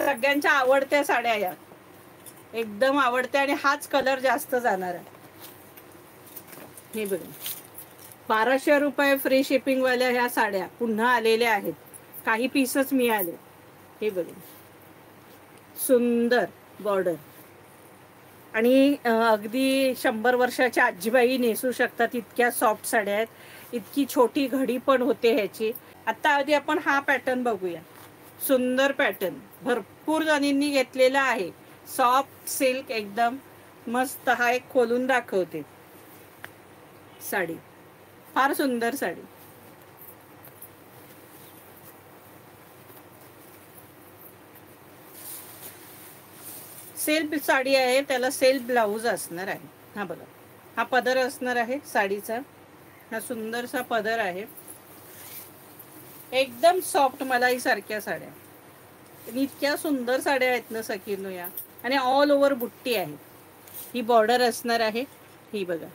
सगळ्यांच्या आवडत्या साड्या या, एकदम आवडत्या आणि हाच कलर जास्त जाणार आहे. हे बघा 1200 रुपये फ्री शिपिंग वाल्या ह्या साड्या पुन्हा आलेल्या आहेत. काही पीसच मिळाले. हे बघा सुंदर बॉर्डर आणि अगदी 100 वर्षाच्या आजीबाई नेसू शकतात इतक्या सॉफ्ट साड्या आहेत. इतकी छोटी घडी पण होते ह्याची. आता आधी आपण हा पॅटर्न बघूया. सुंदर पॅटर्न भरपूर जणींनी घेतलेला आहे. सॉफ्ट सिल्क एकदम मस्त. हा एक खोलून दाखवते साडी. फार सुंदर साडी. सेल्फ साडी आहे, त्याला सेल्फ ब्लाऊज असणार आहे. हा बघा हा पदर असणार आहे साडीचा. हा सुंदरसा पदर आहे. एकदम सॉफ्ट मलाई सारख्या साड्या. इतक्या सुंदर साड्या आहेत ना सखीनो या. आणि ऑल ओव्हर बुट्टी आहे. ही बॉर्डर असणार आहे. ही बघा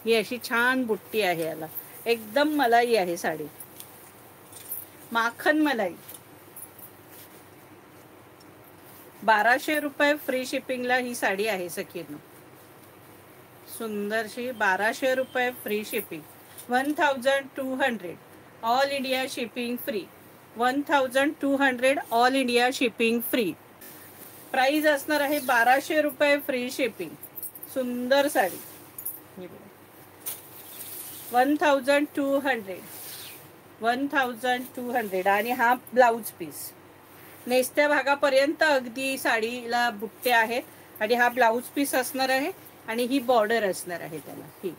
ही अशी छान बुट्टी आहे याला. एकदम मलाई आहे साडी. माखन मलाई. 1200 रुपये फ्री शिपिंगला ही साडी आहे सखीनो. सुंदरशी 1200 रुपये free shipping. 1200 all India shipping free. 1200 all India shipping free. Price असणार आहे 1200 रुपये फ्री शिपिंग. सुंदर साडी. 1200 आणि हा ब्लाऊज पीस. नेसत्या भागापर्यंत अगदी साडीला बुट्टे आहेत आणि हा ब्लाऊज पीस असणार आहे आणि ही बॉर्डर असणार आहे त्याला. ही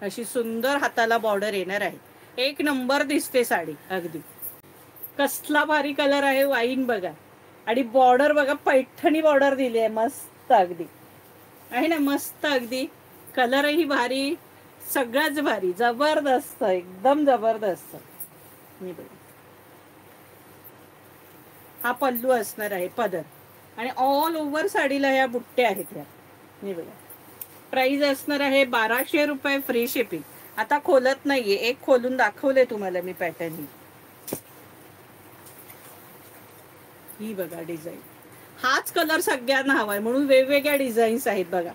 अशी सुंदर हाताला बॉर्डर येणार आहे. एक नंबर दिसते साडी अगदी. कसला भारी कलर आहे वाईन बघा. आणि बॉर्डर बघा पैठणी बॉर्डर दिली आहे मस्त अगदी आहे ना. मस्त अगदी कलरही भारी. सगळंच भारी. जबरदस्त एकदम जबरदस्त. मी बघा हा पल्लू असणार आहे पदर आणि ऑल ओव्हर साडीला ह्या बुट्ट्या आहेत ह्या. हे बघा प्राइस असणार आहे 1200 रुपये फ्री शिपिंग. आता खोलत नाहीये, एक खोलून दाखवले तुम्हाला मी पॅटर्न. ही बघा डिझाईन. हाच कलर सगळ्यांना हवाय म्हणून वेगवेगळ्या डिझाईन्स आहेत बघा.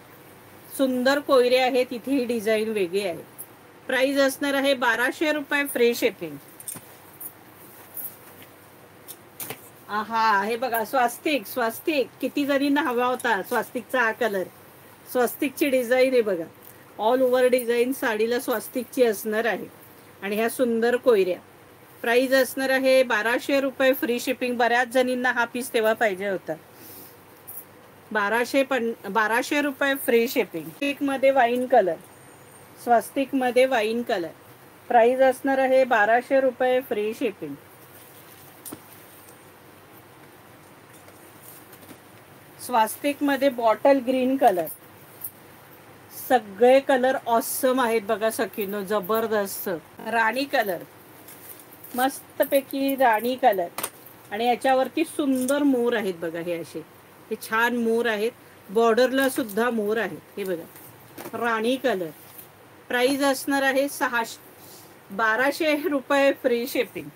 सुंदर कोयरे आहेत. इथे ही डिझाईन वेगळी आहे. प्राइस असणार आहे 1200 रुपये फ्री शिपिंग. आहा हे बघा स्वास्तिक. स्वास्तिक किती जणींना हवा होता स्वास्तिकचा हा कलर. स्वास्तिकची डिझाईन आहे बघा. ऑल ओव्हर डिझाईन साडीला स्वास्तिकची असणार आहे आणि ह्या सुंदर कोयऱ्या. प्राइस असणार आहे 1200 रुपये फ्री शिपिंग. बऱ्याच जणींना हा पीस तेव्हा पाहिजे होता. 1200 रुपये फ्री शिपिंग. स्वास्तिक मध्ये वाईन कलर. स्वास्तिक मध्ये वाईन कलर. प्राइस असणार आहे 1200 रुपये फ्री शिपिंग. स्वास्तिक मध्ये बॉटल ग्रीन कलर. सगळे कलर ऑसम आहेत बघा सखीनो. जबरदस्त. राणी कलर मस्तपैकी राणी कलर आणि याच्यावरती सुंदर मोर आहेत बघा. हे असे हे छान मोर आहेत. बॉर्डरला सुद्धा मोर आहेत. हे बघा राणी कलर. प्राइस असणार आहे 1200 रुपये फ्री शिपिंग.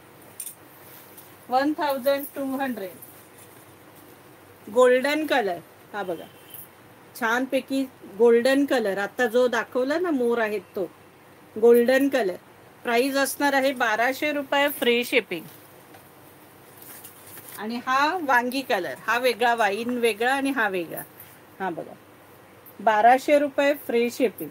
1200. Golden colour. हा बघा छानपैकी गोल्डन कलर. आता जो दाखवला ना मोर आहेत तो गोल्डन कलर. प्राइस असणार आहे 1200 रुपये फ्री शिपिंग. आणि हा वांगी कलर. हा वेगळा वाईन वेगळा आणि हा वेगळा. हा बघा 1200 रुपये फ्री शिपिंग.